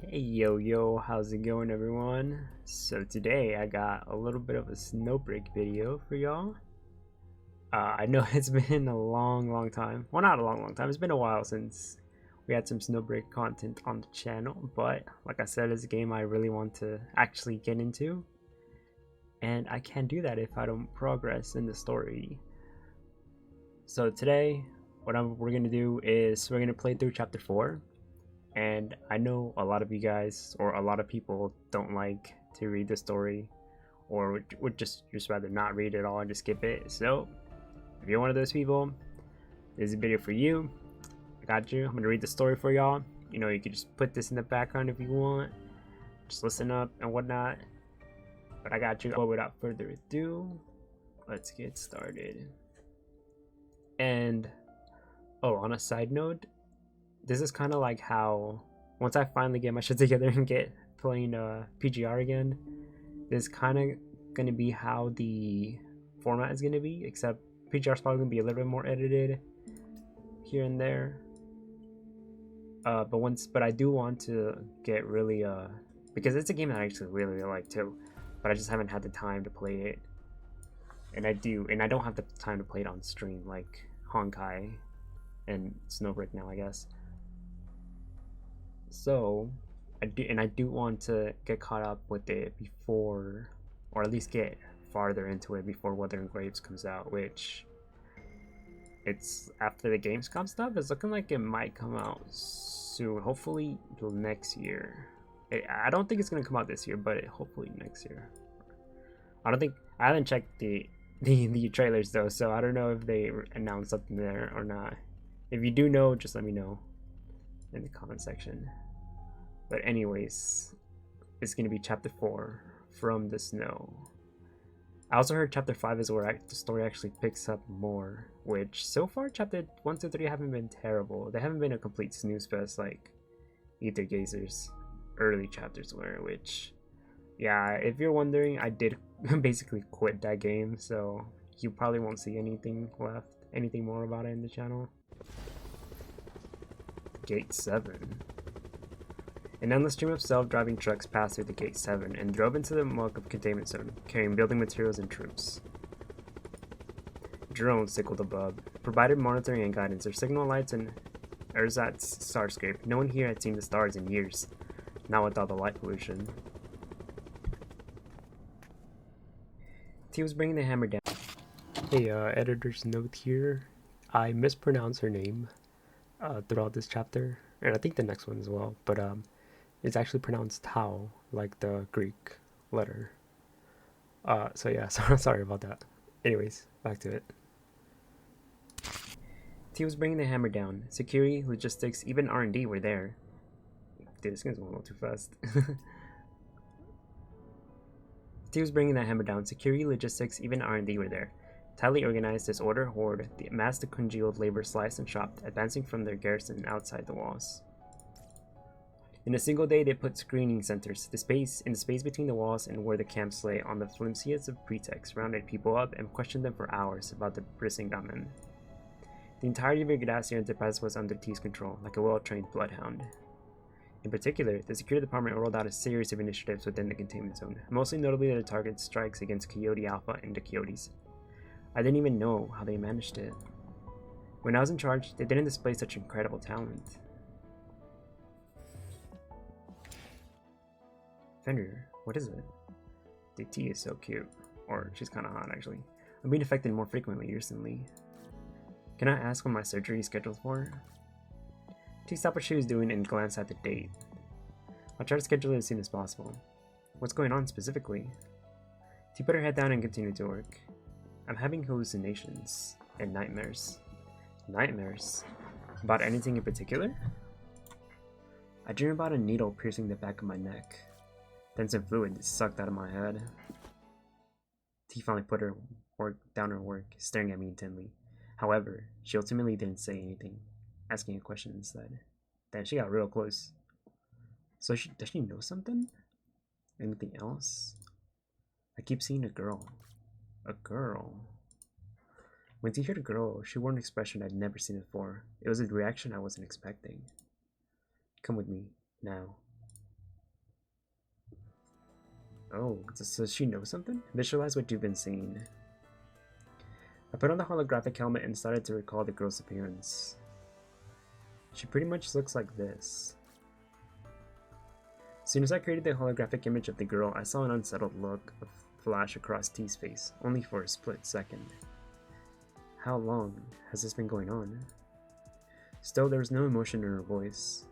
Hey yo, how's it going everyone? So today I got a little bit of a Snowbreak video for y'all. I know it's been a long time. Well, not a long time. It's been a while since we had some Snowbreak content on the channel, but like I said, it's a game I really want to actually get into. And I can't do that if I don't progress in the story. So today, we're going to do is we're going to play through chapter 4. And I know a lot of you guys or a lot of people don't like to read the story or would just rather not read it all and just skip it. So if you're one of those people, this is a video for you. I got you. I'm gonna read the story for y'all. You know, you can just put this in the background if you want. Just listen up and whatnot. But I got you. But without further ado, let's get started. And on a side note, this is kind of like how once I finally get my shit together and get playing PGR again, this is kind of going to be how the format is going to be, except PGR is probably going to be a little bit more edited here and there. But I do want to get really because it's a game that I actually really like too, but I just haven't had the time to play it. And I don't have the time to play it on stream like Honkai and Snowbreak now, I guess. So I do want to get caught up with it before, or at least get farther into it before Wuthering Graves comes out, which it's after the Gamescom stuff. It's looking like it might come out soon, hopefully next year. I don't think it's gonna come out this year, but hopefully next year. I haven't checked the trailers though, so I don't know if they announced something there or not. If you do know, just let me know in the comment section. But anyways, it's gonna be chapter 4, From the Snow. I also heard chapter 5 is where the story actually picks up more, which so far chapter 1 to 3 haven't been terrible. They haven't been a complete snooze fest like Ether Gazer's early chapters were, which, yeah, if you're wondering, I did basically quit that game, so you probably won't see anything more about it in the channel. Gate 7. An endless stream of self-driving trucks passed through the Gate 7 and drove into the muck of Containment Zone, carrying building materials and troops. Drones circled above, provided monitoring and guidance. Their signal lights and Erzat's starscape. No one here had seen the stars in years, not without the light pollution. T was bringing the hammer down. Hey, editor's note here. I mispronounced her name throughout this chapter, and I think the next one as well, but it's actually pronounced Tau, like the Greek letter. So yeah, sorry about that. Anyways, back to it. T was bringing the hammer down. Security, logistics, even R&D were there. Dude, this game's going a little too fast. T was bringing that hammer down. Security, logistics, even R&D were there. Tightly organized, disorder horde, the massed congealed labor sliced and chopped, advancing from their garrison outside the walls. In a single day, they put screening centers, in the space between the walls and where the camps lay, on the flimsiest of pretexts, rounded people up and questioned them for hours about the Brisingamen. The entirety of Yggdrasil Enterprise was under T's control, like a well-trained bloodhound. In particular, the security department rolled out a series of initiatives within the containment zone, mostly notably the target strikes against Coyote Alpha and the Coyotes. I didn't even know how they managed it. When I was in charge, they didn't display such incredible talent. Fender, what is it? The T is so cute. Or, she's kinda hot actually. I'm being affected more frequently recently. Can I ask when my surgery is scheduled for? T stopped what she was doing and glanced at the date. I'll try to schedule it as soon as possible. What's going on specifically? T put her head down and continued to work. I'm having hallucinations and nightmares. Nightmares? About anything in particular? I dream about a needle piercing the back of my neck. Then some fluid is sucked out of my head. T finally put her down her work, staring at me intently. However, she ultimately didn't say anything, asking a question instead. Then she got real close. So does she know something? Anything else? I keep seeing a girl. A girl? When T heard a girl, she wore an expression I'd never seen before. It was a reaction I wasn't expecting. Come with me, now. Oh, does she know something? Visualize what you've been seeing. I put on the holographic helmet and started to recall the girl's appearance. She pretty much looks like this. As soon as I created the holographic image of the girl, I saw an unsettled look flash across T's face, only for a split second. How long has this been going on? Still, there was no emotion in her voice.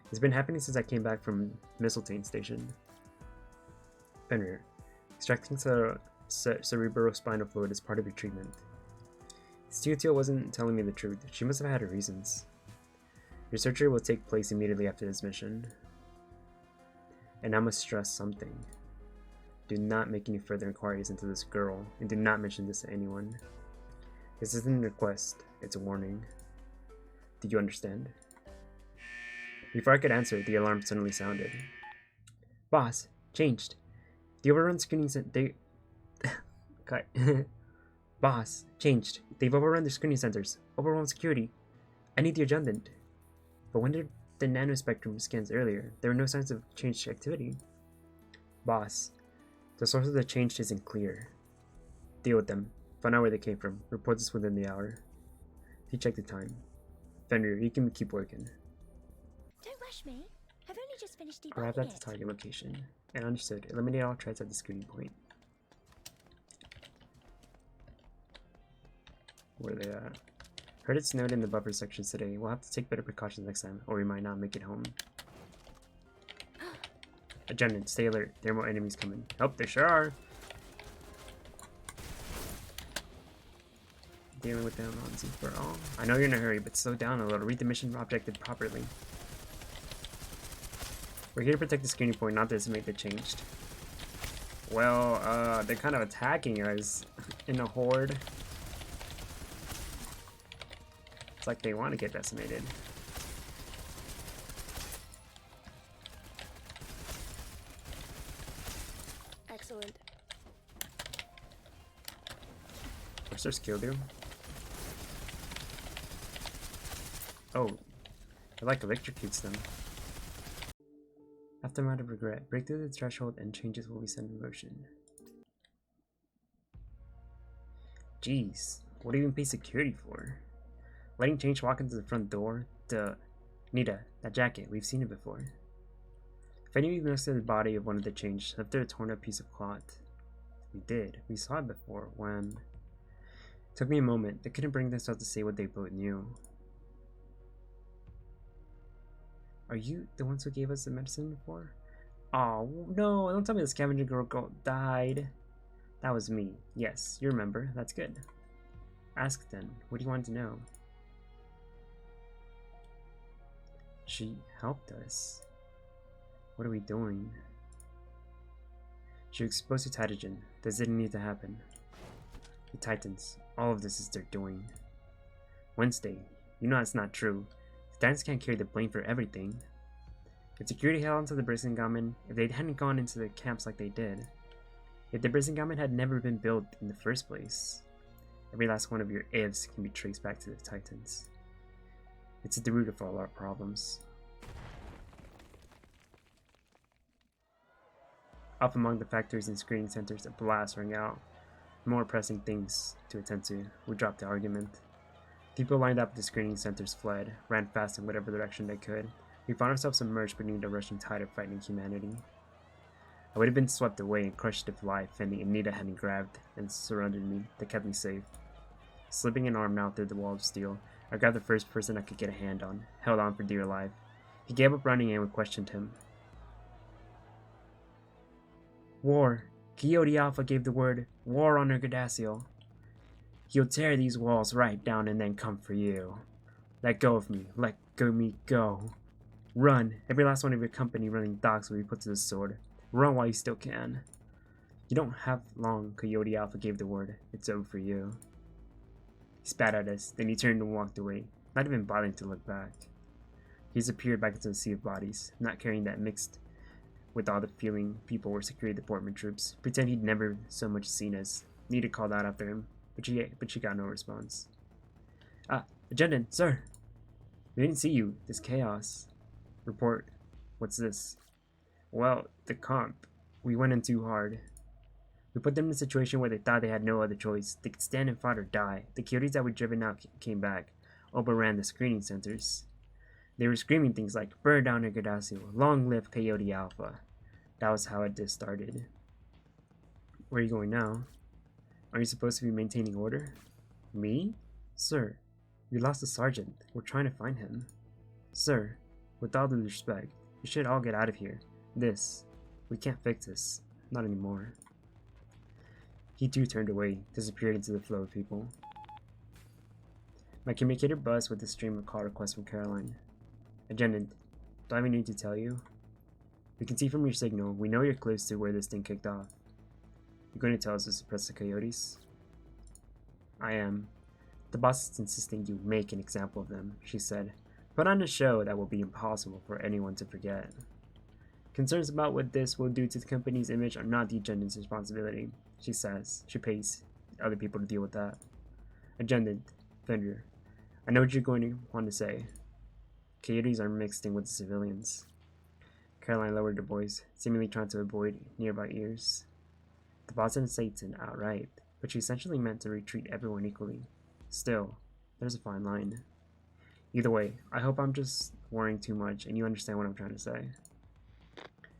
It's been happening since I came back from Mistletoe Station. Fenrir, extracting cerebrospinal fluid is part of your treatment. Steeltail wasn't telling me the truth. She must have had her reasons. Your surgery will take place immediately after this mission. And I must stress something. Do not make any further inquiries into this girl, and do not mention this to anyone. This isn't a request, it's a warning. Do you understand? Before I could answer, the alarm suddenly sounded. Boss, changed. The overrun screening center. Cut. Boss, changed. They've overrun the screening centers. Overwhelmed security. I need the adjutant. But when did the nanospectrum scans earlier? There were no signs of changed activity. Boss, the source of the change isn't clear. Deal with them. Find out where they came from. Report this within the hour. He checked the time. Fenrir, you can keep working. Don't rush me. I've only just finished debugging Arrived at the it. target location. And understood. Eliminate all threats at the screening point. Where are they at? Heard it snowed in the buffer sections today. We'll have to take better precautions next time, or we might not make it home. Adjutant, stay alert. There are more enemies coming. Oh, there sure are. Dealing with them on for all. I know you're in a hurry, but slow down a little. Read the mission objective properly. We're here to protect the screening point, not to estimate the changed. Well, they're kind of attacking us in a horde. It's like they want to get decimated. Excellent. What's their skill do? Oh, it like electrocutes them. Aftermath of regret. Break through the threshold and changes will be set in motion. Jeez, what do you even pay security for? Letting change walk into the front door? Duh. Nita, that jacket, we've seen it before. If any of you next to the body of one of the change, lifted a torn up piece of cloth. We did. We saw it before when... Took me a moment. They couldn't bring themselves to say what they both knew. Are you the ones who gave us the medicine before? Oh, no, don't tell me the scavenger girl died. That was me. Yes, you remember. That's good. Ask then. What do you want to know? She helped us. What are we doing? She exposed to Titagen. This didn't need to happen. The Titans. All of this is their doing. Wednesday. You know that's not true. The Titans can't carry the blame for everything. If security held onto the Brisingamen, if they hadn't gone into the camps like they did, if the Brisingamen had never been built in the first place, every last one of your ifs can be traced back to the Titans. It's at the root of all our problems. Up among the factories and screening centers, a blast rang out. More pressing things to attend to. We dropped the argument. People lined up at the screening centers fled, ran fast in whatever direction they could. We found ourselves submerged beneath the rushing tide of frightening humanity. I would have been swept away and crushed if life and Anita hadn't grabbed and surrounded me. They kept me safe. Slipping an arm out through the wall of steel, I grabbed the first person I could get a hand on, held on for dear life. He gave up running and we questioned him. War. Coyote Alpha gave the word, war on Ergodaciel. He'll tear these walls right down and then come for you. Let go of me. Let me go. Run. Every last one of your company running dogs will be put to the sword. Run while you still can. You don't have long, Coyote Alpha gave the word. It's over for you. He spat at us, then he turned and walked away, not even bothering to look back. He disappeared back into the sea of bodies, not carrying that mixed with all the feeling people were security department troops. Pretend he'd never so much seen us. Nita called out after him, but she got no response. Adjutant, sir! We didn't see you. This chaos. Report. What's this? Well, the comp. We went in too hard. We put them in a situation where they thought they had no other choice. They could stand and fight or die. The coyotes that we'd driven out came back, overran the screening centers. They were screaming things like, "Burn down Yggdrasil, long live Coyote Alpha." That was how it just started. Where are you going now? Aren't you supposed to be maintaining order? Me? Sir, we lost a sergeant. We're trying to find him. Sir, with all due respect, you should all get out of here. We can't fix this. Not anymore. He too turned away, disappeared into the flow of people. My communicator buzzed with a stream of call requests from Caroline. Agent, do I even need to tell you? We can see from your signal, we know you're close to where this thing kicked off. You're going to tell us to suppress the coyotes? I am. The boss is insisting you make an example of them, she said. Put on a show that will be impossible for anyone to forget. Concerns about what this will do to the company's image are not the agent's responsibility, she says. She pays other people to deal with that. Agent, Fender, I know what you're going to want to say. Coyotes are mixed in with the civilians. Caroline lowered her voice, seemingly trying to avoid nearby ears. The boss didn't say it outright, but she essentially meant to treat everyone equally. Still, there's a fine line. Either way, I hope I'm just worrying too much and you understand what I'm trying to say.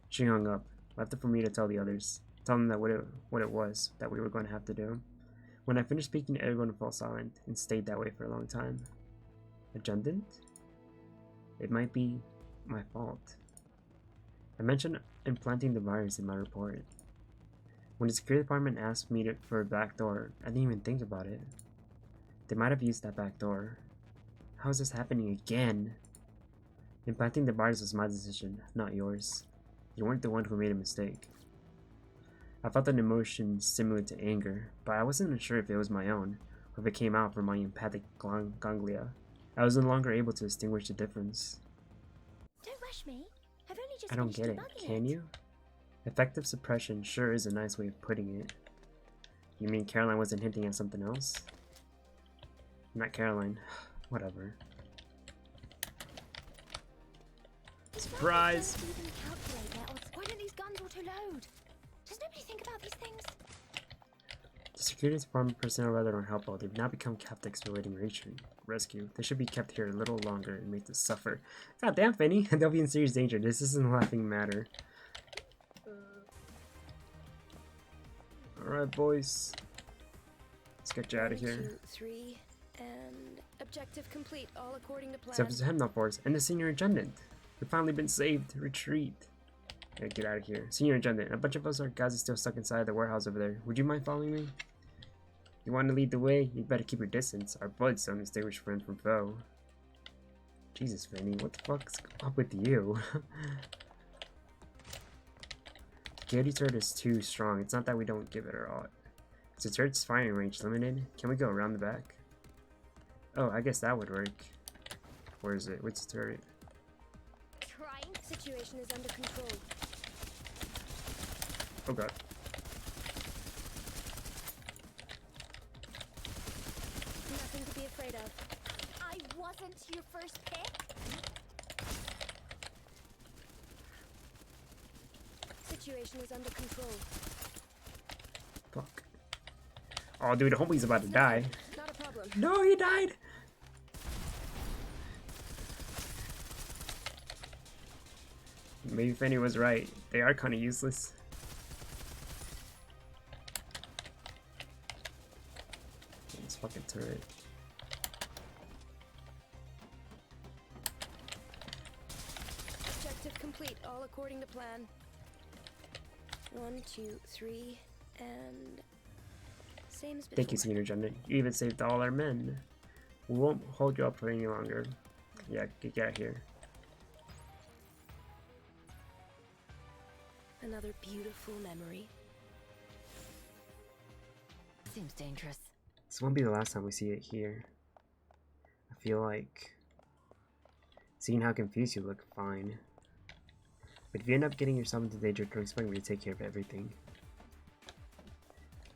She hung up, left it for me to tell the others. Tell them that what it was that we were going to have to do. When I finished speaking, everyone fell silent and stayed that way for a long time. Agent? It might be my fault. I mentioned implanting the virus in my report. When the security department asked me for a back door, I didn't even think about it. They might have used that back door. How is this happening again? Implanting the virus was my decision, not yours. You weren't the one who made a mistake. I felt an emotion similar to anger, but I wasn't sure if it was my own, or if it came out from my empathic ganglia. I was no longer able to distinguish the difference. Don't rush me. I've only just I don't get it, debugging can you? Effective suppression sure is a nice way of putting it. You mean Caroline wasn't hinting at something else? Not Caroline. Whatever. Surprise! Why don't these guns auto-load? Does nobody think about these things? The security department personnel rather unhelpful. They've now become captives awaiting rescue. They should be kept here a little longer and made to suffer. God damn, Finny! They'll be in serious danger. This isn't a laughing matter. Alright, boys. Let's get you out of here. 1, 2, 3, and objective complete, all according to plan. Except for the Hemknot Force and the senior attendant. We've finally been saved. Retreat. Yeah, get out of here. Senior attendant. A bunch of us are guys are still stuck inside the warehouse over there. Would you mind following me? You want to lead the way? You'd better keep your distance. Our bloods don't distinguish friend from foe. Jesus, Fanny, what the fuck's up with you? The coyote turret is too strong. It's not that we don't give it our all. Is the turret's firing range limited? Can we go around the back? Oh, I guess that would work. Where is it? What's the turret? Trying. Situation is under control. Oh god. Nothing to be afraid of. I wasn't your first pick. Situation is under control. Fuck. Oh, dude, homie's about to die. Not a problem. No, he died! Maybe Fanny was right. They are kind of useless. This fucking turret. Objective complete, all according to plan. 1, 2, 3, and same as before. Thank you, Senior Attendant. You even saved all our men. We won't hold you up for any longer. Yeah, get out of here. Another beautiful memory. Seems dangerous. This won't be the last time we see it here. I feel like, seeing how confused you look, fine. But if you end up getting yourself into danger, don't expect me to take care of everything.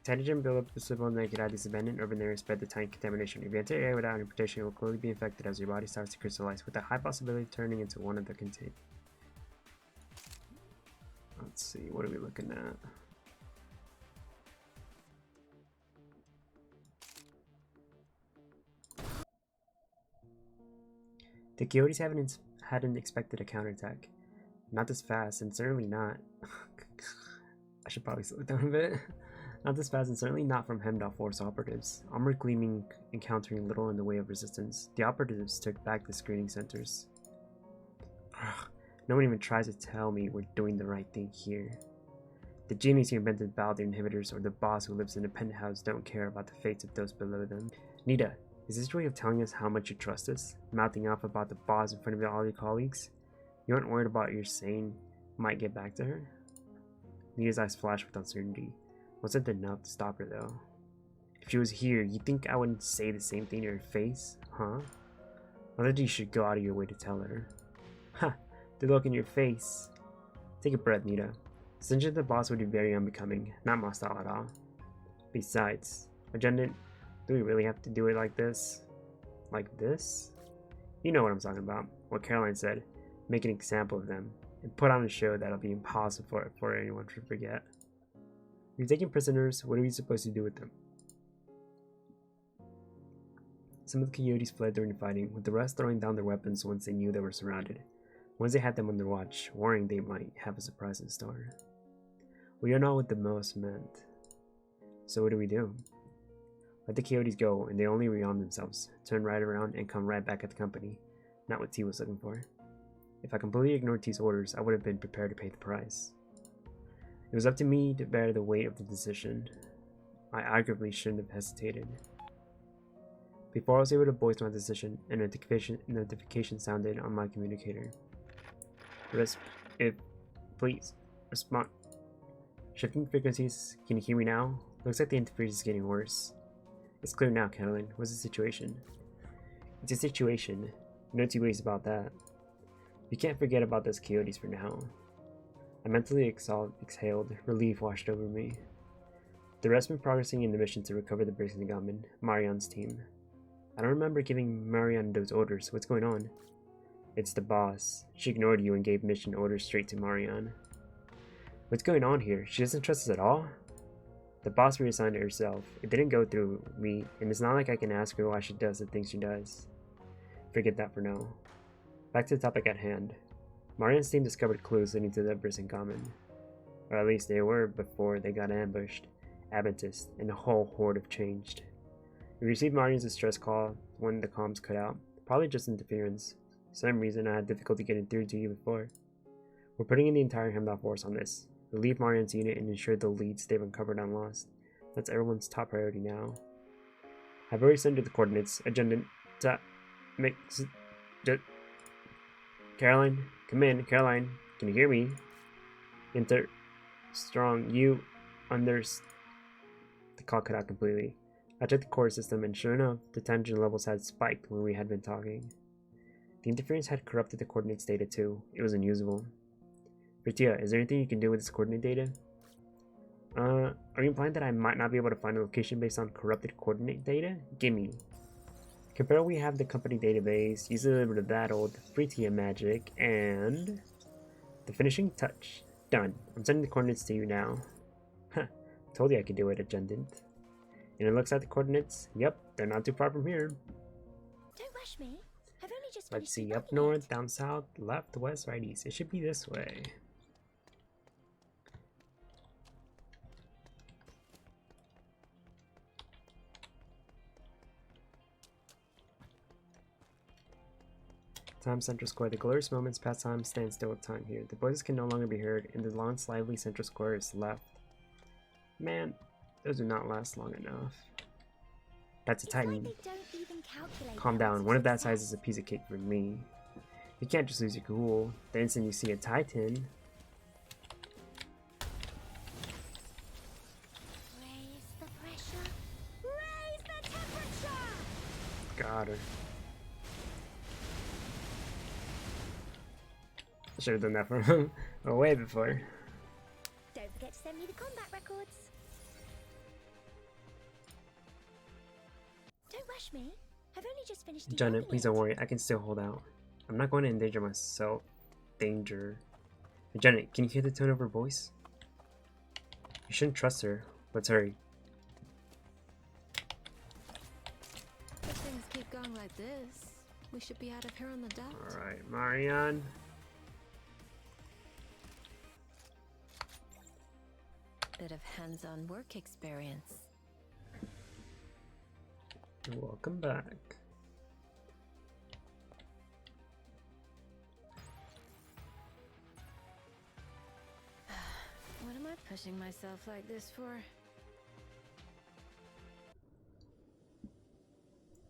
Antigen buildup is visible and naked at this abandoned urban area spread the tiny contamination. If you enter the area without any protection, it will clearly be infected as your body starts to crystallize, with a high possibility of turning into one of the contained. Let's see, what are we looking at? The coyotes hadn't expected a counterattack. Not this fast, and certainly not. I should probably slow it down a bit. Not this fast, and certainly not from Hemdall Force operatives. Armored gleaming, encountering little in the way of resistance. The operatives took back the screening centers. No one even tries to tell me we're doing the right thing here. The genius who invented Balder inhibitors or the boss who lives in a penthouse don't care about the fates of those below them. Nita, is this your way of telling us how much you trust us? Mouthing off about the boss in front of all your colleagues? You aren't worried about your saying might get back to her? Nita's eyes flashed with uncertainty. Wasn't enough to stop her though. If she was here, you think I wouldn't say the same thing to her face? Huh? Or that you should go out of your way to tell her. Ha! The look in your face. Take a breath, Nita. Essentially the boss would be very unbecoming, not hostile at all. Besides, Agenda, do we really have to do it like this? Like this? You know what I'm talking about. What Caroline said. Make an example of them, and put on a show that'll be impossible for anyone to forget. You're taking prisoners, what are we supposed to do with them? Some of the coyotes fled during the fighting, with the rest throwing down their weapons once they knew they were surrounded. Once they had them on their watch, worrying they might have a surprise in store. We don't know what the most meant. So what do we do? Let the coyotes go, and they only rearm themselves, turn right around, and come right back at the company. Not what T was looking for. If I completely ignored T's orders, I would have been prepared to pay the price. It was up to me to bear the weight of the decision. I arguably shouldn't have hesitated. Before I was able to voice my decision, a notification sounded on my communicator. Please, respond. Shifting frequencies, can you hear me now? Looks like the interference is getting worse. It's clear now, Caroline. What's the situation? It's a situation. No two ways about that. You can't forget about those coyotes for now. I mentally exhaled. Relief washed over me. The rest been progressing in the mission to recover the Brixton gunman, Marianne's team. I don't remember giving Marianne those orders. What's going on? It's the boss. She ignored you and gave mission orders straight to Marianne. What's going on here? She doesn't trust us at all? The boss reassigned herself. It didn't go through me, and it's not like I can ask her why she does the things she does. Forget that for now. Back to the topic at hand. Marianne's team discovered clues leading to the Brixton common. Or at least they were before they got ambushed. Adventist, and the whole horde have changed. We received Marianne's distress call when the comms cut out. Probably just interference. For some reason I had difficulty getting through to you before. We're putting in the entire Hemdall force on this. Relieve Marianne's unit and ensure the leads they've uncovered and lost. That's everyone's top priority now. I've already sent you the coordinates. Agenda. Caroline, come in. Caroline, can you hear me? Enter. Strong. You. The call cut out completely. I checked the core system, and sure enough, the tangent levels had spiked when we had been talking. The interference had corrupted the coordinates data too. It was unusable. Bertia, is there anything you can do with this coordinate data? Are you implying that I might not be able to find a location based on corrupted coordinate data? Gimme. Compare we have the company database, use a little bit of that old Bertia magic, and the finishing touch. Done. I'm sending the coordinates to you now. Huh. Told you I could do it, Agendant. And it looks like the coordinates. Yep, they're not too far from here. Don't rush me. I've only just Let's see, finished up north, down south, left, west, right, east. It should be this way. Time Central Square. The glorious moments past time stand still with time here. The voices can no longer be heard, and the once lively Central Square is left. Man, those do not last long enough. That's a Titan. Like they don't even calculate Calm how down. much One of that success. size is a piece of cake for me. You can't just lose your cool. The instant you see a Titan. Raise the pressure. Raise the temperature. Got her. I should have done that from way before. Don't forget to send me the combat records. Don't rush me. I've only just finished Janet, debugging please it. don't worry. I can still hold out. I'm not going to endanger myself. Danger. Janet, can you hear the tone of her voice? You shouldn't trust her. Let's hurry. If things keep going like this, we should be out of here on the dot. Alright, Marianne. Bit of hands-on work experience. Welcome back. What am I pushing myself like this for?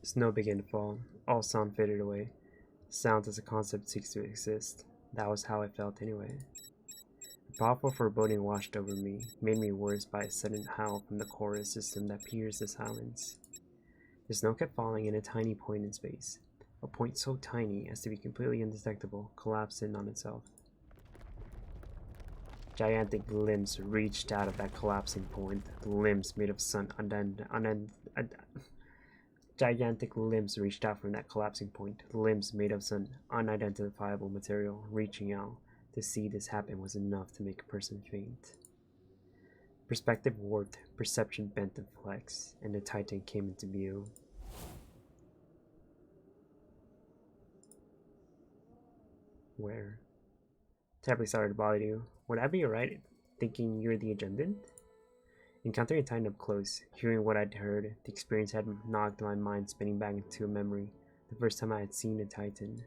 Snow began to fall. All sound faded away. Sound as a concept ceased to exist. That was how I felt anyway. A powerful foreboding washed over me, made me worse by a sudden howl from the chorus system that pierced the silence. The snow kept falling in a tiny point in space. A point so tiny as to be completely undetectable, collapsed in on itself. Gigantic limbs reached out of that collapsing point. Limbs made of gigantic limbs reached out from that collapsing point. Limbs made of some unidentifiable material. Reaching out to see this happen was enough to make a person faint. Perspective warped, perception bent and flexed, and the Titan came into view. Where? Terribly sorry to bother you. Would I be alright thinking you're the Agendant? Encountering a Titan up close, hearing what I'd heard, the experience had knocked my mind spinning back into a memory, the first time I had seen a Titan.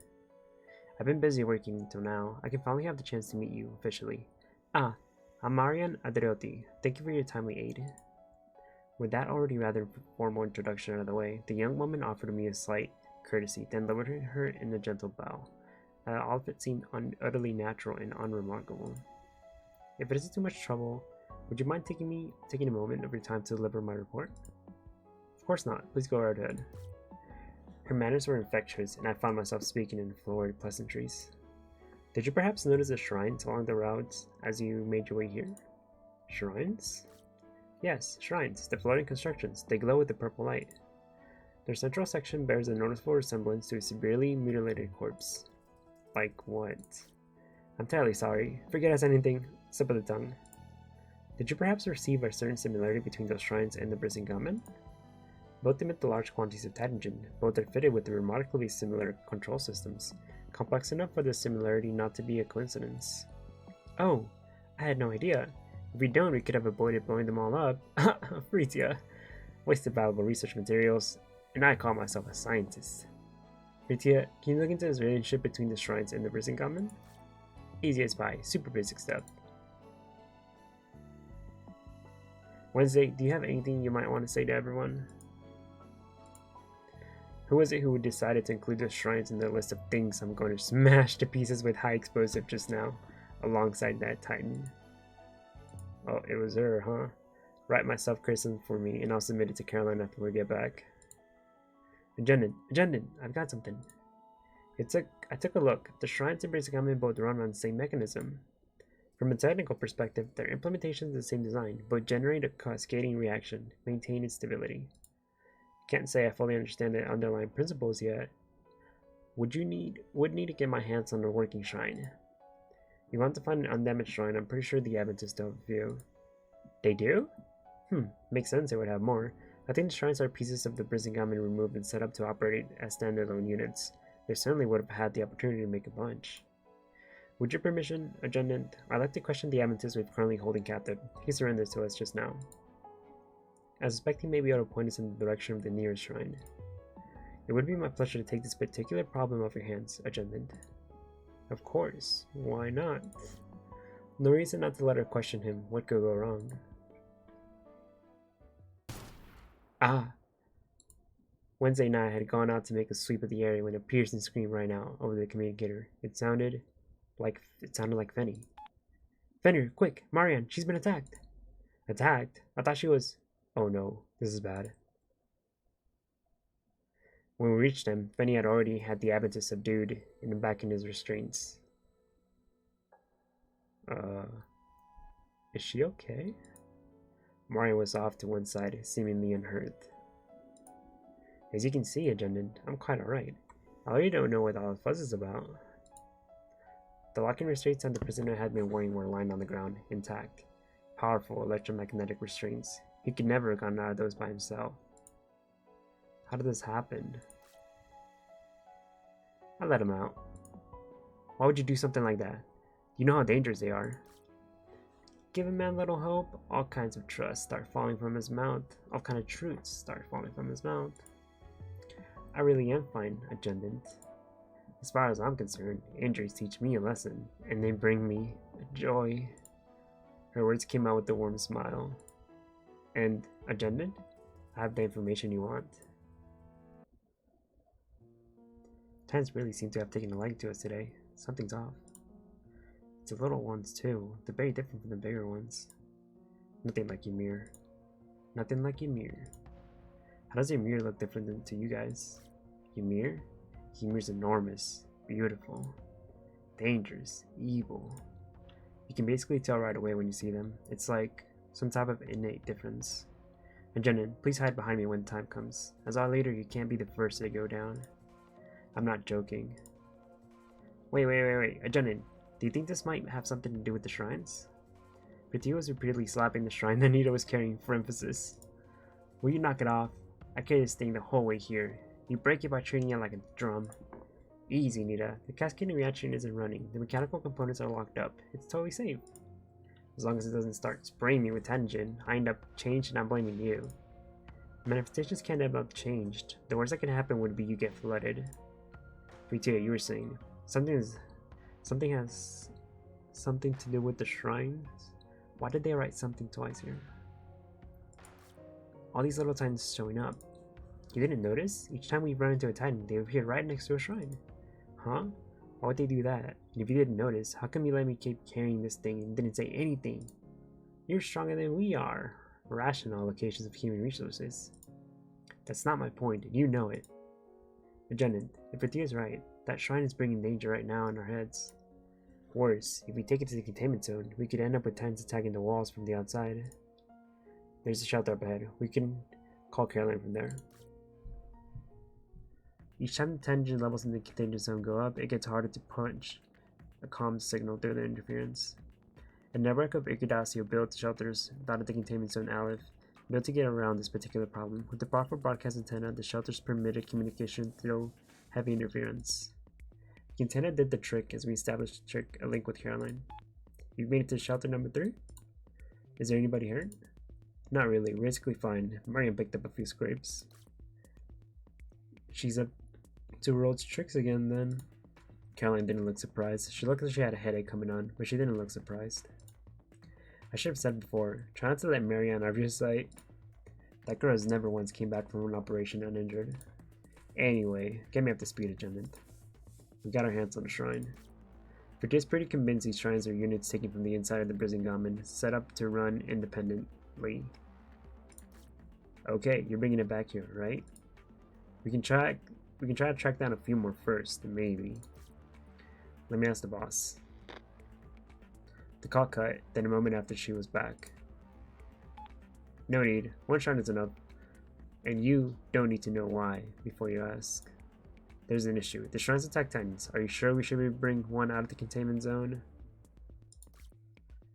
I've been busy working until now. I can finally have the chance to meet you officially. Ah, I'm Marianne Adrioti. Thank you for your timely aid. With that already rather formal introduction out of the way, the young woman offered me a slight courtesy, then lowered her in a gentle bow. All of it seemed utterly natural and unremarkable. If it isn't too much trouble, would you mind taking a moment of your time to deliver my report? Of course not. Please go right ahead. Her manners were infectious, and I found myself speaking in florid pleasantries. Did you perhaps notice the shrines along the routes as you made your way here? Shrines? Yes, shrines. The floating constructions. They glow with the purple light. Their central section bears a noticeable resemblance to a severely mutilated corpse. Like what? I'm terribly sorry. Forget us anything. Slip of the tongue. Did you perhaps perceive a certain similarity between those shrines and the Brisingamen? Both emit the large quantities of Titanogen. Both are fitted with remarkably similar control systems, complex enough for the similarity not to be a coincidence. Oh, I had no idea. If we don't, we could have avoided blowing them all up. Fritia. Wasted valuable research materials, and I call myself a scientist. Fritia, can you look into this relationship between the shrines and the Brisingamen? Easy as pie. Super basic stuff. Wednesday, do you have anything you might want to say to everyone? Who was it who decided to include the shrines in the list of things I'm going to smash to pieces with high explosive just now, alongside that Titan? Oh, it was her, huh? Write my self-criticism for me, and I'll submit it to Caroline after we get back. Agendant, I've got something. I took a look. The shrines and Brisingamen both run on the same mechanism. From a technical perspective, their implementation is the same design, but generate a cascading reaction, maintain its stability. Can't say I fully understand the underlying principles yet. Would need to get my hands on a working shrine. You want to find an undamaged shrine? I'm pretty sure the Adventists still have a few. They do? Makes sense they would have more. I think the shrines are pieces of the Brisingamen removed and set up to operate as standalone units. They certainly would have had the opportunity to make a bunch. With your permission, Agendant, I'd like to question the Adventist we're currently holding captive. He surrendered to us just now. I suspect he may be able to point us in the direction of the nearest shrine. It would be my pleasure to take this particular problem off your hands, Agendant. Of course. Why not? No reason not to let her question him. What could go wrong? Ah! Wednesday night I had gone out to make a sweep of the area when a piercing scream rang out over the communicator. It sounded like Fenny. Fenrir, quick! Marianne, she's been attacked! Attacked? I thought she was... Oh no, this is bad. When we reached him, Fenny had already had the Adventist subdued and back in his restraints. Is she okay? Marianne was off to one side, seemingly unhurt. As you can see, Agendant, I'm quite alright. I already don't know what all the fuss is about. The locking restraints on the prisoner had been wearing were lying on the ground, intact. Powerful electromagnetic restraints. He could never have gotten out of those by himself. How did this happen? I let him out. Why would you do something like that? You know how dangerous they are. Give a man little hope, all kinds of trust start falling from his mouth. All kinds of truths start falling from his mouth. I really am fine, Attendant. As far as I'm concerned, injuries teach me a lesson, and they bring me joy. Her words came out with a warm smile. And, Attendant, I have the information you want. Titans really seem to have taken a liking to us today. Something's off. It's the little ones too. They're very different from the bigger ones. Nothing like Ymir. Nothing like Ymir. How does Ymir look different to you guys? Ymir? Ymir's enormous, beautiful, dangerous, evil. You can basically tell right away when you see them. It's like some type of innate difference. And Jenin, please hide behind me when time comes. As our leader, you can't be the first to go down. I'm not joking. Wait. Jenin, do you think this might have something to do with the shrines? Petit was repeatedly slapping the shrine that Nita was carrying for emphasis. Will you knock it off? I carry this thing the whole way here. You break it by treating it like a drum. Easy, Nita. The cascading reaction isn't running. The mechanical components are locked up. It's totally safe. As long as it doesn't start spraying me with tension, I end up changed and I'm blaming you. Manifestations can't end up changed. The worst that can happen would be you get flooded. Vitia, you were saying something has something to do with the shrines? Why did they write something twice here? All these little titans showing up. You didn't notice? Each time we run into a titan, they appear right next to a shrine. Huh? Why would they do that? And if you didn't notice, how come you let me keep carrying this thing and didn't say anything? You're stronger than we are. Rational allocations of human resources. That's not my point, and you know it. Adjunant, if Vitia's right, that shrine is bringing danger right now on our heads. Worse, if we take it to the containment zone, we could end up with titans attacking the walls from the outside. There's a shelter up ahead. We can call Caroline from there. Each time the tension levels in the containment zone go up, it gets harder to punch a comm signal through the interference. A network of Ikedacio built shelters dotted the containment zone Aleph, built to get around this particular problem. With the proper broadcast antenna, the shelters permitted communication through heavy interference. The antenna did the trick as we established a link with Caroline. You've made it to shelter number 3? Is there anybody hurt? Not really, we're basically fine. Mariam picked up a few scrapes. She's up to World's tricks again then. Caroline didn't look surprised. She looked like she had a headache coming on, but she didn't look surprised. I should have said before, try not to let Marianne out of your sight. That girl has never once came back from an operation uninjured. Anyway, get me up to speed, Attendant. We got our hands on the shrine. Virgia's pretty convinced these shrines are units taken from the inside of the Brisingamen, set up to run independently. Okay, you're bringing it back here, right? We can try to track down a few more first, maybe. Let me ask the boss. The call cut, then a moment after she was back. No need, one shrine is enough. And you don't need to know why before you ask. There's an issue. The shrines attack titans. Are you sure we should bring one out of the containment zone?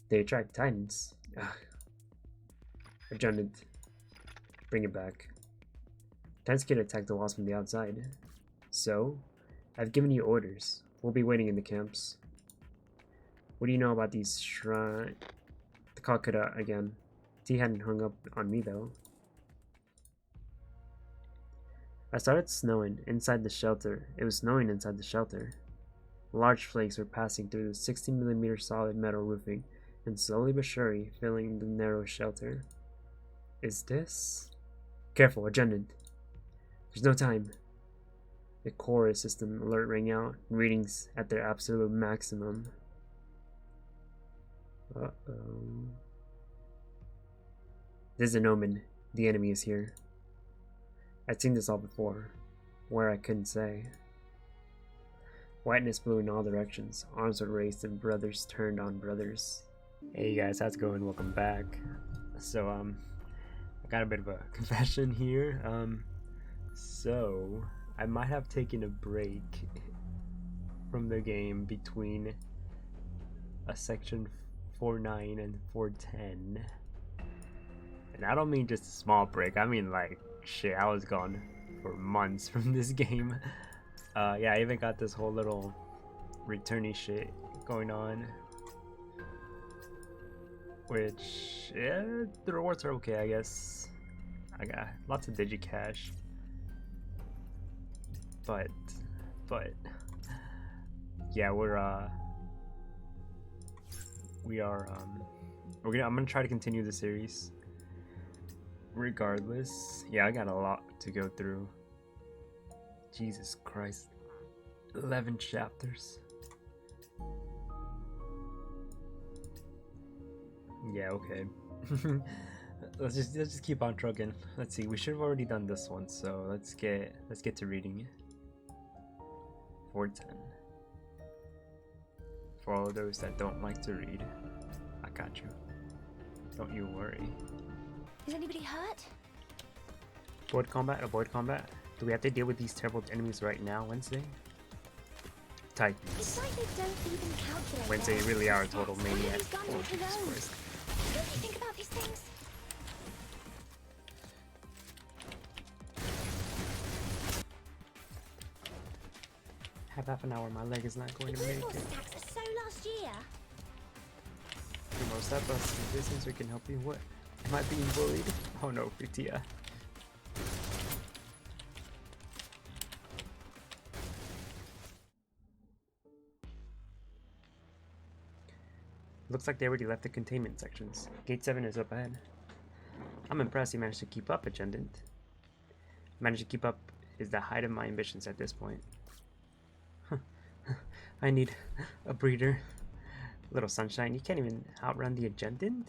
They attract titans. Ugh. Redundant. Bring it back. Titans can attack the walls from the outside. So, I've given you orders. We'll be waiting in the camps. What do you know about these shrines? The call cut out again. T hadn't hung up on me though. I started snowing inside the shelter. It was snowing inside the shelter. Large flakes were passing through the 60mm solid metal roofing and slowly but surely filling the narrow shelter. Is this? Careful, Attendant. There's no time. The core system alert rang out, readings at their absolute maximum. Uh-oh. This is an omen. The enemy is here. I'd seen this all before. Where I couldn't say. Whiteness blew in all directions. Arms were raised and brothers turned on brothers. Hey guys, how's it going? Welcome back. So, I got a bit of a confession here. So I might have taken a break from the game between a section 4.9 and 4.10. And I don't mean just a small break, I mean like shit, I was gone for months from this game. Yeah, I even got this whole little returny shit going on, which, yeah, the rewards are okay, I guess. I got lots of digicash, but yeah, I'm gonna try to continue the series regardless. Yeah, I got a lot to go through. Jesus Christ, 11 chapters. Yeah, okay. let's just keep on trucking. Let's see, we should have already done this one, so let's get to reading. 410. For all of those that don't like to read, I got you. Don't you worry. Is anybody hurt? Avoid combat, avoid combat. Do we have to deal with these terrible enemies right now, Wednesday? Titans. It's like they don't even calculate. Wednesday, you really are a total Why are maniac. these guns Oh, all Jesus alone? Christ. Don't you think about these things? Have half an hour, my leg is not going to make Resource it. stacks are so last year. You know, step us in business, we can help you. What? Am I being bullied? Oh no, Fritia. Looks like they already left the containment sections. Gate 7 is up ahead. I'm impressed you managed to keep up, Agendant. Managed to keep up is the height of my ambitions at this point. I need a breather. Little sunshine, you can't even outrun the Agendant?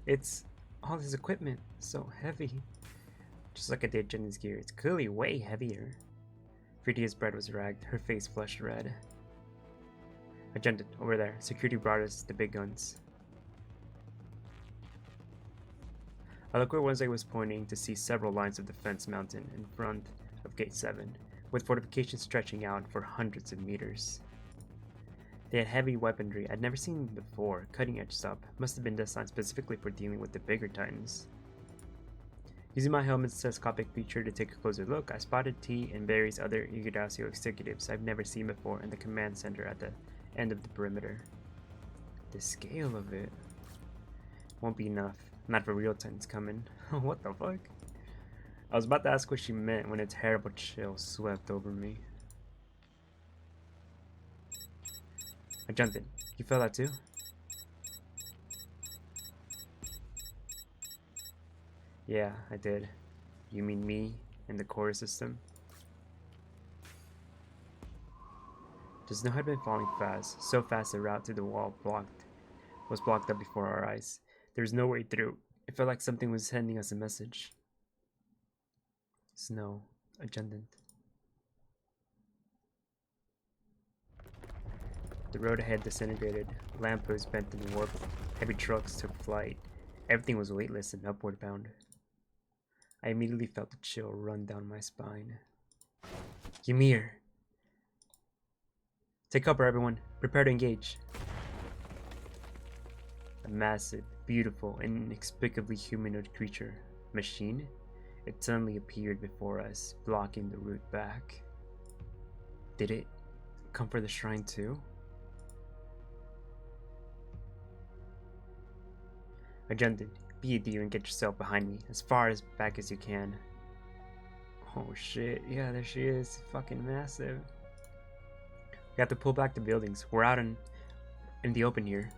It's all this equipment, so heavy. Just look at the Agendant's gear, it's clearly way heavier. Fritia's bread was ragged, her face flushed red. Agendant, over there. Security brought us the big guns. I looked where Wednesday was pointing to see several lines of defense mounted in front of Gate 7, with fortifications stretching out for hundreds of meters. They had heavy weaponry I'd never seen before, cutting-edge stuff. Must have been designed specifically for dealing with the bigger titans. Using my helmet's telescopic feature to take a closer look, I spotted T and various other Yggdrasil executives I've never seen before in the command center at the end of the perimeter. The scale of it won't be enough. Not for real titans coming. What the fuck? I was about to ask what she meant when a terrible chill swept over me. I jumped in. You felt that too? Yeah, I did. You mean me and the core system? The snow had been falling fast, so fast the route to the wall was blocked up before our eyes. There was no way through. It felt like something was sending us a message. Snow, Agendant. The road ahead disintegrated. Lampposts bent and warped. Heavy trucks took flight. Everything was weightless and upward bound. I immediately felt a chill run down my spine. Ymir! Take cover, everyone. Prepare to engage. A massive, beautiful, and inexplicably humanoid creature. Machine? It suddenly appeared before us, blocking the route back. Did it come for the shrine too? Agendant, be a deer and get yourself behind me, as far as back as you can. Oh shit, yeah, there she is. Fucking massive. We have to pull back the buildings. We're out in the open here.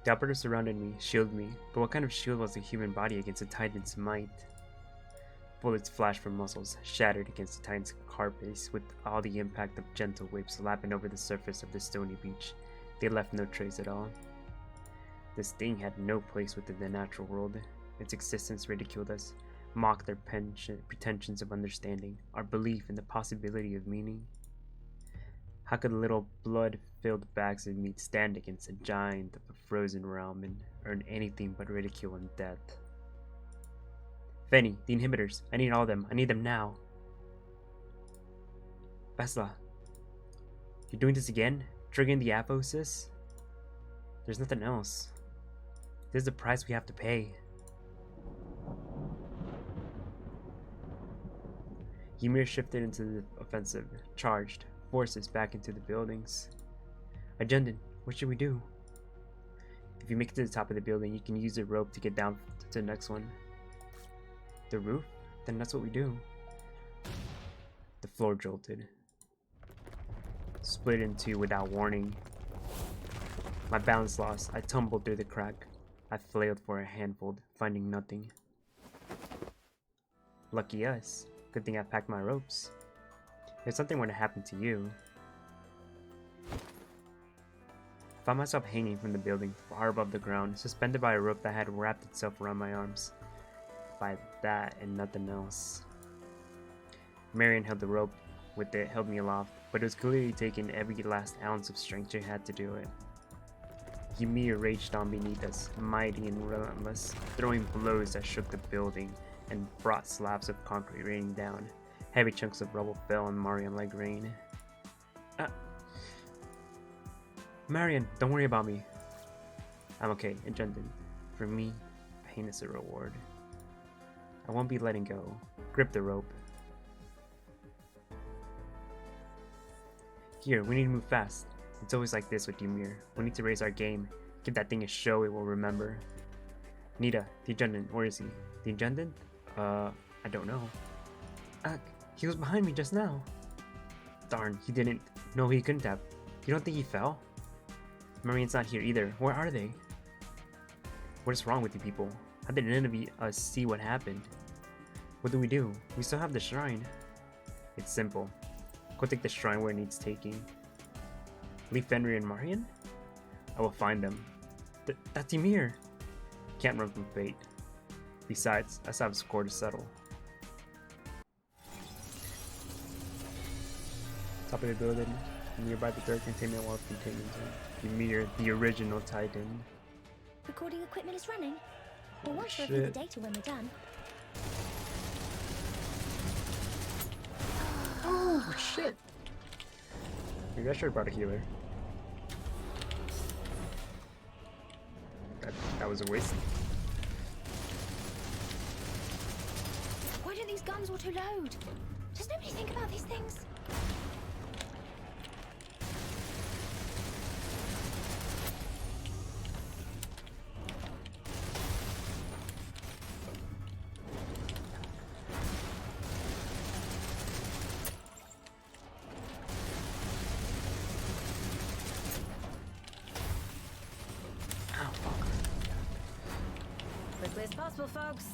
The operatives surrounded me, shielded me, but what kind of shield was a human body against a titan's might? Bullets flashed from muscles, shattered against the titan's carapace with all the impact of gentle waves lapping over the surface of the stony beach. They left no trace at all. This thing had no place within the natural world. Its existence ridiculed us, mocked our pretensions of understanding, our belief in the possibility of meaning. How could little blood-filled bags of meat stand against a giant of a frozen realm and earn anything but ridicule and death? Fenny, the inhibitors. I need all of them. I need them now. Vesla, you're doing this again? Triggering the aphosis? There's nothing else. This is the price we have to pay. Ymir shifted into the offensive, charged forces back into the buildings. Agendan, what should we do? If you make it to the top of the building, you can use the rope to get down to the next one. The roof? Then that's what we do. The floor jolted. Split in two without warning. My balance lost. I tumbled through the crack. I flailed for a handful, finding nothing. Lucky us. Good thing I packed my ropes. If something were to happen to you... I found myself hanging from the building, far above the ground, suspended by a rope that had wrapped itself around my arms. By that and nothing else. Marion held the rope with it, held me aloft, but it was clearly taking every last ounce of strength she had to do it. Ymir raged on beneath us, mighty and relentless, throwing blows that shook the building and brought slabs of concrete raining down. Heavy chunks of rubble fell on Marion like rain. Marion, don't worry about me. I'm okay, Agendan. For me, pain is a reward. I won't be letting go. Grip the rope. Here, we need to move fast. It's always like this with Ymir. We need to raise our game. Give that thing a show it will remember. Nita, the Agendan, where is he? The Agendan? I don't know. He was behind me just now. Darn, he didn't. No, he couldn't have. You don't think he fell? Marion's not here either. Where are they? What is wrong with you people? How did none of us see what happened? What do? We still have the shrine. It's simple. Go take the shrine where it needs taking. Leave Fenrir and Marion? I will find them. That's Ymir! Can't run from fate. Besides, I still have a score to settle. Top of the building, nearby the third containment wall of containment zone. Ymir, the original Titan. Recording equipment is running. We'll want to Shit. review the data when we're done. Oh shit! Maybe I should have brought a healer. That was a waste. Why don't these guns auto-load? Does nobody think about these things? Ow, fuck. Quickly as possible, folks.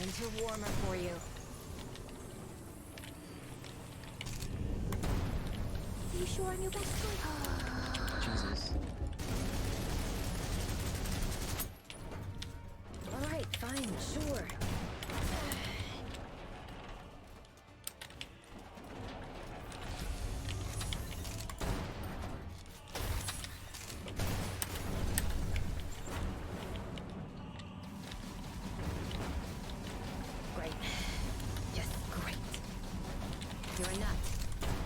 Enter warmer for you. Are you sure I'm your best choice? Jesus. All right, fine, sure. Great. Just great. You're a nut.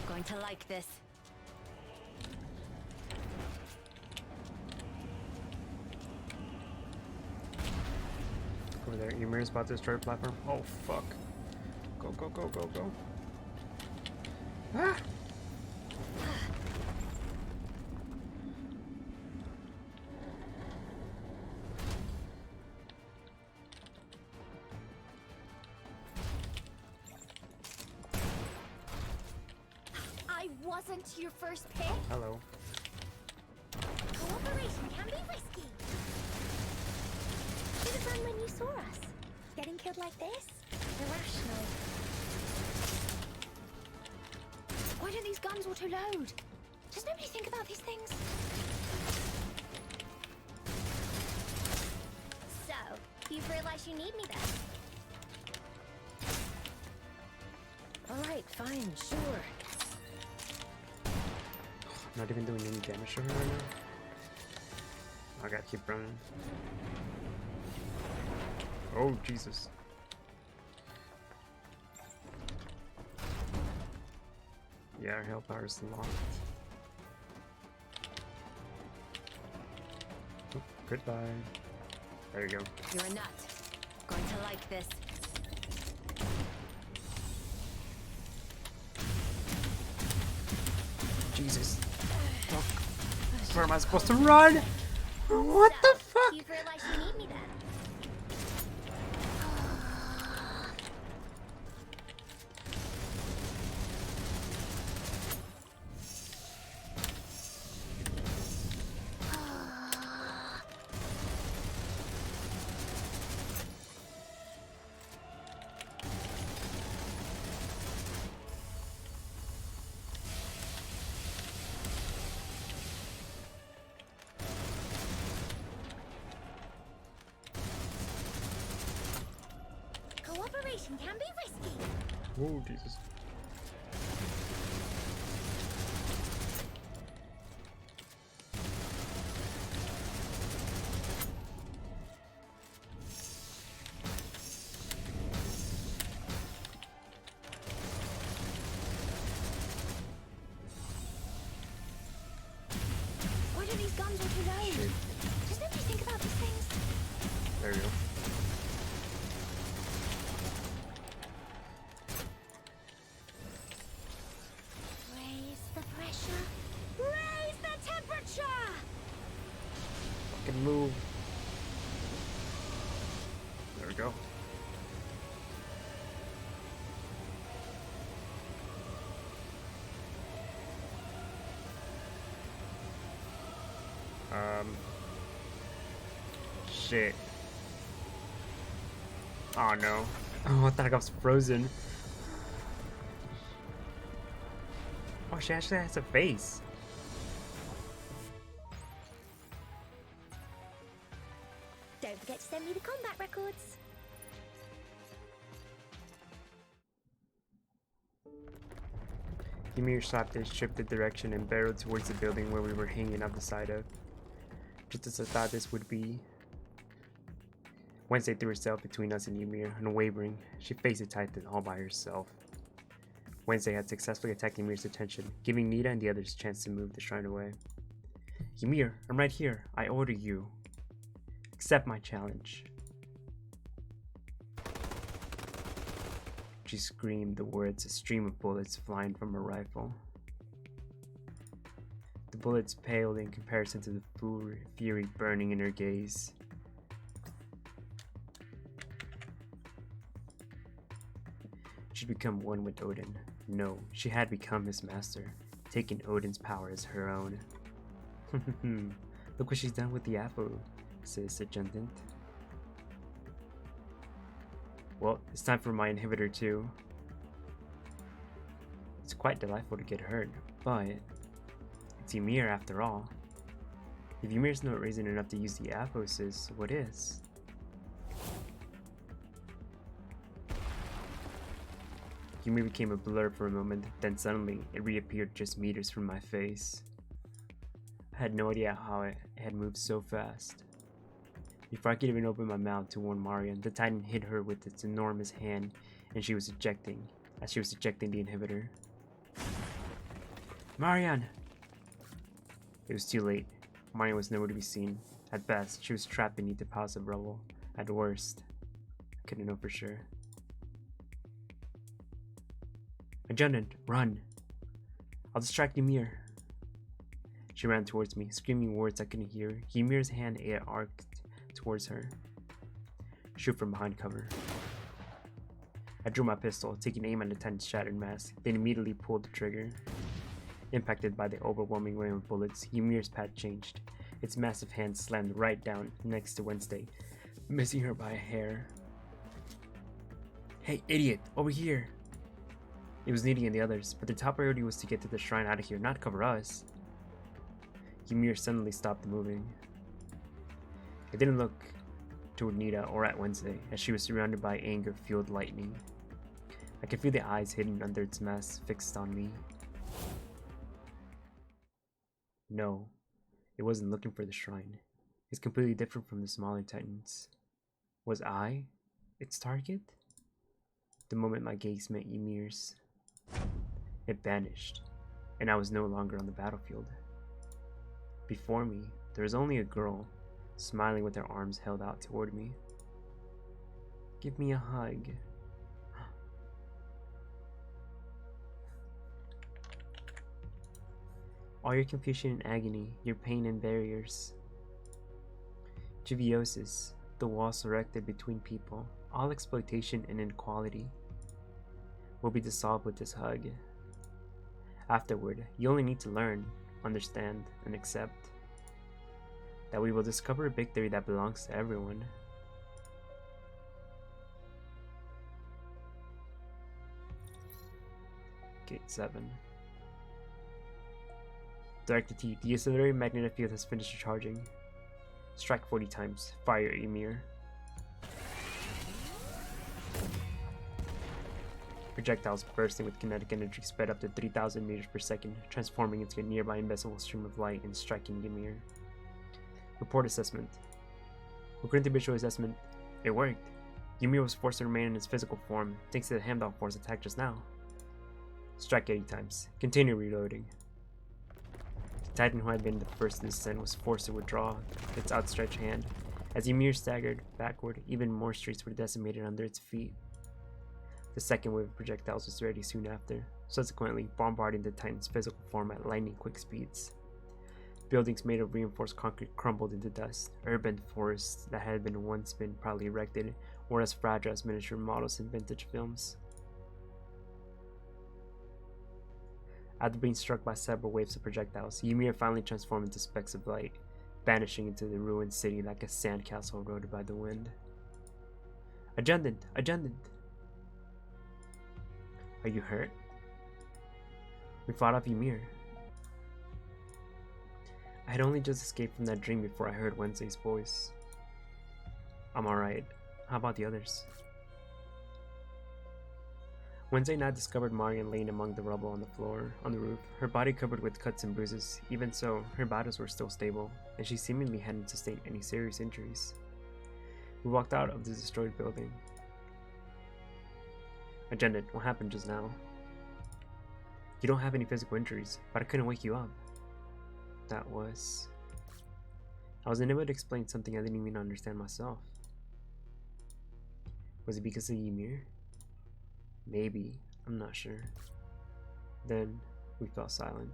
Going to like this. Over there, Ymir's about to destroy the platform. Oh fuck. Go, go, go, go, go. Ah! I wasn't your first pick. Hello. Cooperation can be risky. Should have run when you saw us. Getting killed like this? Irrational. Why don't these guns auto-load? Does nobody think about these things? So, you've realized you need me then? All right, fine, sure. Not even doing any damage to her right now. I gotta keep running. Oh, Jesus. Yeah, our health bar is locked. Oh, goodbye. There you go. You're a nut. Going to like this. Jesus. Fuck. Where am I supposed to run? What the fuck? You've realized you need me then. Cooperation can be risky. Oh, Jesus. Why do these guns all too low? Shit. Does nobody think about these things? There you go. Raise the pressure. Raise the temperature. Fucking move. There we go. Shit. Oh no. Oh, I thought I was frozen. Oh, she actually has a face. Don't forget to send me the combat records. Ymir slapped his ship the direction and barreled towards the building where we were hanging out the side of. Just as I thought this would be. Wednesday threw herself between us and Ymir, unwavering. She faced a titan all by herself. Wednesday had successfully attacked Ymir's attention, giving Nita and the others a chance to move the shrine away. Ymir, I'm right here. I order you. Accept my challenge. She screamed the words, a stream of bullets flying from her rifle. The bullets paled in comparison to the fury burning in her gaze. She'd become one with Odin. No, she had become his master, taking Odin's power as her own. Look what she's done with the apple, says Adjutant. Well, it's time for my inhibitor too. It's quite delightful to get hurt, but it's Ymir after all. If Ymir's not reason enough to use the Aphoses, what is? Ymir became a blur for a moment, then suddenly it reappeared just meters from my face. I had no idea how it had moved so fast. Before I could even open my mouth to warn Marion, the Titan hit her with its enormous hand, and she was ejecting the inhibitor. Marion! It was too late. Marion was nowhere to be seen. At best, she was trapped beneath the piles of rubble. At worst, I couldn't know for sure. Adjutant, run! I'll distract Ymir. She ran towards me, screaming words I couldn't hear. Ymir's hand arced towards her. Shoot from behind cover. I drew my pistol, taking aim at the Titan's shattered mask, then immediately pulled the trigger. Impacted by the overwhelming rain of bullets, Ymir's path changed. Its massive hand slammed right down next to Wednesday, missing her by a hair. Hey, idiot! Over here! It was Nidhi and the others, but their top priority was to get to the shrine out of here, not cover us. Ymir suddenly stopped moving. I didn't look toward Nita or at Wednesday, as she was surrounded by anger-fueled lightning. I could feel the eyes hidden under its mask fixed on me. No, it wasn't looking for the shrine. It's completely different from the smaller titans. Was I its target? The moment my gaze met Ymir's, it vanished, and I was no longer on the battlefield. Before me, there was only a girl, smiling with her arms held out toward me. Give me a hug. All your confusion and agony, your pain and barriers. Juviosis, the walls erected between people, all exploitation and inequality, will be dissolved with this hug. Afterward, you only need to learn, understand, and accept that we will discover a victory that belongs to everyone. Gate 7. Directed T, the auxiliary magnetic field has finished charging. Strike 40 times. Fire Emir. Projectiles bursting with kinetic energy sped up to 3,000 meters per second, transforming into a nearby invisible stream of light and striking Ymir. Report assessment. According to visual assessment, it worked. Ymir was forced to remain in its physical form thanks to the Hamdog Force attack just now. Strike 80 times. Continue reloading. The Titan who had been the first to descend was forced to withdraw its outstretched hand. As Ymir staggered backward, even more streets were decimated under its feet. The second wave of projectiles was ready soon after, subsequently bombarding the Titan's physical form at lightning-quick speeds. Buildings made of reinforced concrete crumbled into dust. Urban forests that had once been proudly erected were as fragile as miniature models in vintage films. After being struck by several waves of projectiles, Ymir finally transformed into specks of light, vanishing into the ruined city like a sandcastle eroded by the wind. Adjundant! Adjundant! Are you hurt? We fought off Ymir. I had only just escaped from that dream before I heard Wednesday's voice. I'm alright. How about the others? Wednesday now discovered Marion laying among the rubble on the roof, her body covered with cuts and bruises. Even so, her vitals were still stable, and she seemingly hadn't sustained any serious injuries. We walked out of the destroyed building. Adjundant, what happened just now? You don't have any physical injuries, but I couldn't wake you up. That was... I was unable to explain something I didn't even understand myself. Was it because of Ymir? Maybe, I'm not sure. Then, we fell silent.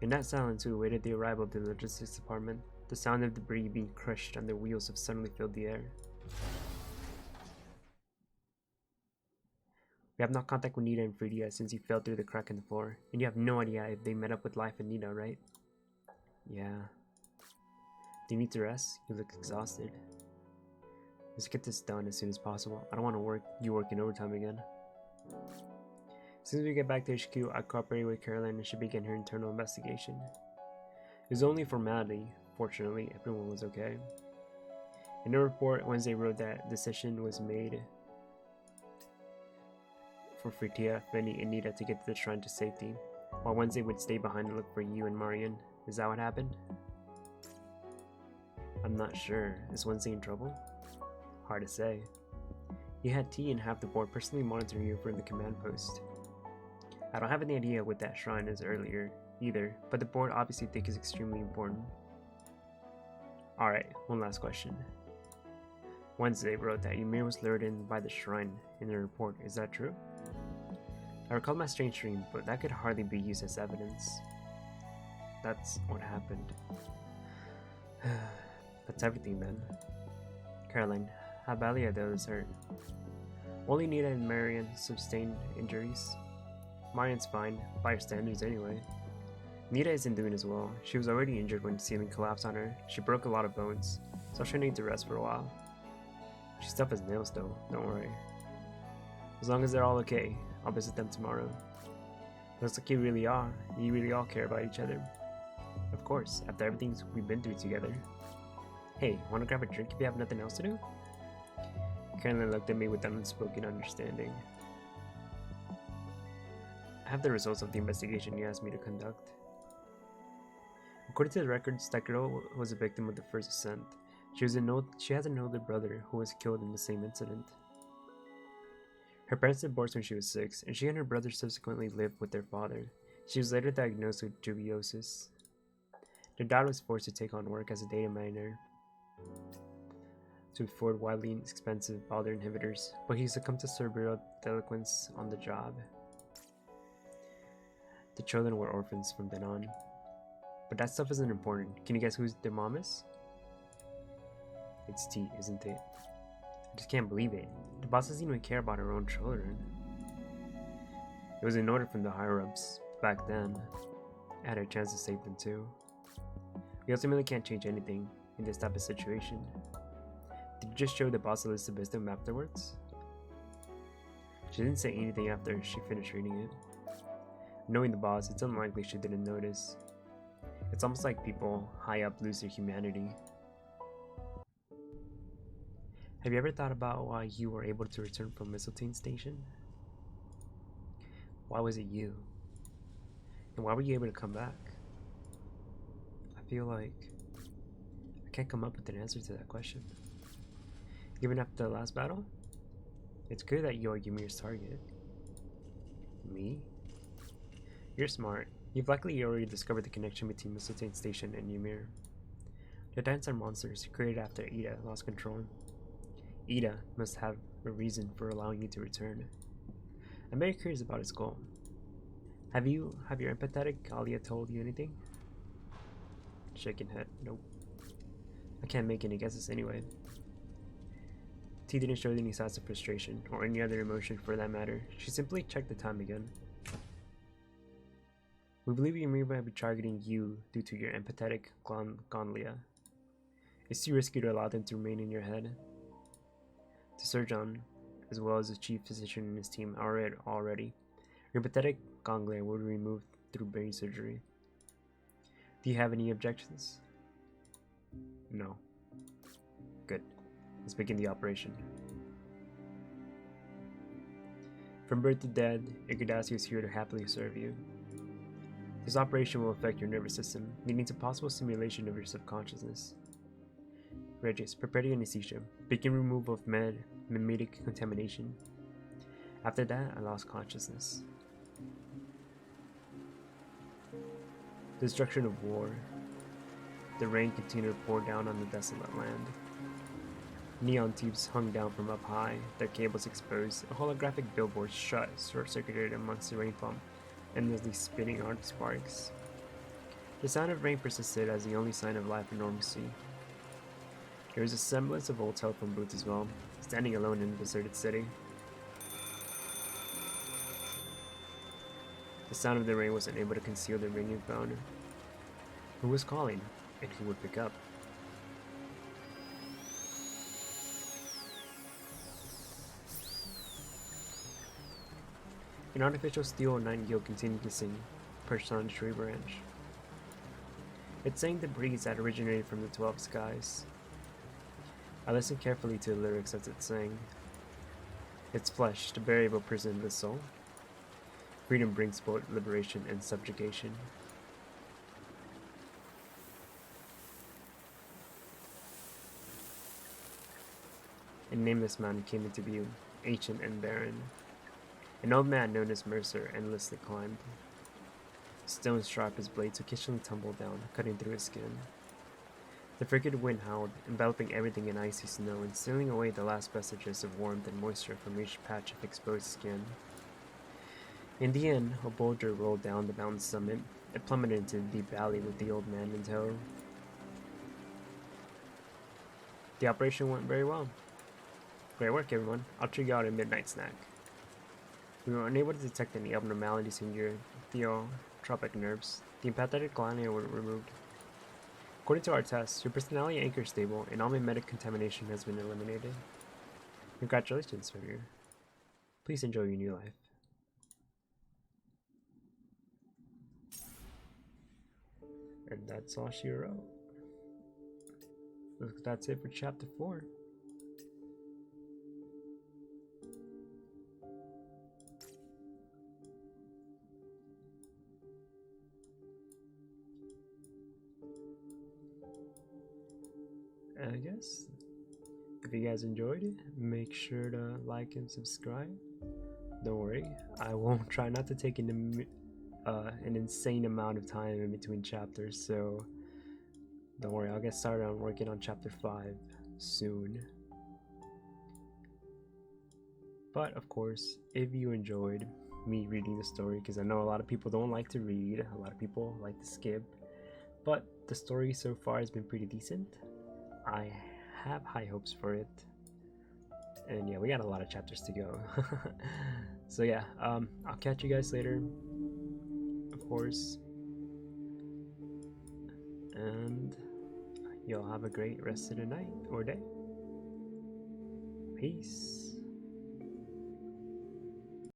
In that silence, we awaited the arrival of the logistics department. The sound of debris being crushed under wheels have suddenly filled the air. We have no contact with Nita and Fredia since you fell through the crack in the floor, and you have no idea if they met up with Life and Nita, right? Yeah. Do you need to rest? You look exhausted. Let's get this done as soon as possible. I don't want to you working overtime again. As soon as we get back to HQ, I cooperated with Caroline and she began her internal investigation. It was only a formality. Fortunately, everyone was okay. In the report, Wednesday wrote that decision was made for Fredia, Fenny, and Nita to get to the shrine to safety, while Wednesday would stay behind and look for you and Marion. Is that what happened? I'm not sure. Is Wednesday in trouble? Hard to say. You had T and half the board personally monitoring you from the command post. I don't have any idea what that shrine is earlier either, but the board obviously think is extremely important. Alright, one last question. Wednesday wrote that Ymir was lured in by the shrine in the report. Is that true? I recall my strange dream, but that could hardly be used as evidence. That's what happened. That's everything then. Caroline, how badly are those hurt? Only Nita and Marion sustained injuries. Marion's fine, by your standards anyway. Nita isn't doing as well. She was already injured when the ceiling collapsed on her. She broke a lot of bones, so she'll need to rest for a while. She's tough as nails though, don't worry. As long as they're all okay, I'll visit them tomorrow. Looks like you really all care about each other. Of course, after everything we've been through together. Hey, wanna grab a drink if you have nothing else to do? Caroline looked at me with unspoken understanding. I have the results of the investigation you asked me to conduct. According to the records, that girl was a victim of the first ascent. She has an older brother who was killed in the same incident. Her parents divorced when she was 6, and she and her brother subsequently lived with their father. She was later diagnosed with tuberculosis. Their dad was forced to take on work as a data miner to afford widely expensive bother inhibitors, but he succumbed to cerebral delinquence on the job. The children were orphans from then on. But that stuff isn't important. Can you guess who their mom is? It's T, isn't it? I just can't believe it. The boss doesn't even care about her own children. It was an order from the higher-ups back then. I had a chance to save them too. We ultimately can't change anything in this type of situation. Did you just show the boss a list of wisdom afterwards? She didn't say anything after she finished reading it. Knowing the boss, it's unlikely she didn't notice. It's almost like people high up lose their humanity. Have you ever thought about why you were able to return from Mistletoe Station? Why was it you? And why were you able to come back? I feel like I can't come up with an answer to that question. Given after the last battle, it's clear that you're Ymir's target. Me? You're smart. You've likely already discovered the connection between Mistletoe Station and Ymir. The Titans are monsters created after Ida lost control. Ida must have a reason for allowing you to return. I'm very curious about its goal. Have your empathetic Alia told you anything? Shaking head, nope. I can't make any guesses anyway. T didn't show any signs of frustration, or any other emotion for that matter. She simply checked the time again. We believe Ymir might be targeting you due to your empathetic Gonlia. It's too risky to allow them to remain in your head. The surgeon, as well as the chief physician in his team, are already. Your empathetic ganglia will be removed through brain surgery. Do you have any objections? No. Good. Let's begin the operation. From birth to dead, Igadashi is here to happily serve you. This operation will affect your nervous system, leading to possible simulation of your subconsciousness. Regis, prepare the anesthesia. Begin removal of mimetic contamination. After that, I lost consciousness. Destruction of war. The rain continued to pour down on the desolate land. Neon tubes hung down from up high, their cables exposed. A holographic billboard short-circuited amongst the rain foam, endlessly spitting out sparks. The sound of rain persisted as the only sign of life and normalcy. There was a semblance of old telephone booths as well, standing alone in a deserted city. The sound of the rain wasn't able to conceal the ringing phone. Who was calling, and who would pick up? An artificial steel nightingale continued to sing, perched on a tree branch. It sang the breeze that originated from the 12 skies. I listened carefully to the lyrics as it sang. Its flesh, the variable prison of the soul. Freedom brings both liberation and subjugation. A nameless mountain came into view, ancient and barren. An old man known as Mercer endlessly climbed. Stones sharp as blades occasionally tumbled down, cutting through his skin. The frigid wind howled, enveloping everything in icy snow and stealing away the last vestiges of warmth and moisture from each patch of exposed skin. In the end, a boulder rolled down the mountain's summit. It plummeted into the deep valley with the old man in tow. The operation went very well. Great work, everyone. I'll treat you out a midnight snack. We were unable to detect any abnormalities in your theotropic nerves. The empathetic glandia were removed. According to our tests, your personality anchor is stable and all mimetic contamination has been eliminated. Congratulations, Ymir. Please enjoy your new life. And that's all she wrote. That's it for chapter 4. I guess if you guys enjoyed it, make sure to like and subscribe. Don't worry, I won't try not to take an insane amount of time in between chapters, so don't worry, I'll get started on working on chapter 5 soon. But of course, if you enjoyed me reading the story, because I know a lot of people don't like to read, a lot of people like to skip, but the story so far has been pretty decent. I have high hopes for it, and yeah, we got a lot of chapters to go. So yeah, I'll catch you guys later, of course, and y'all have a great rest of the night or day. Peace.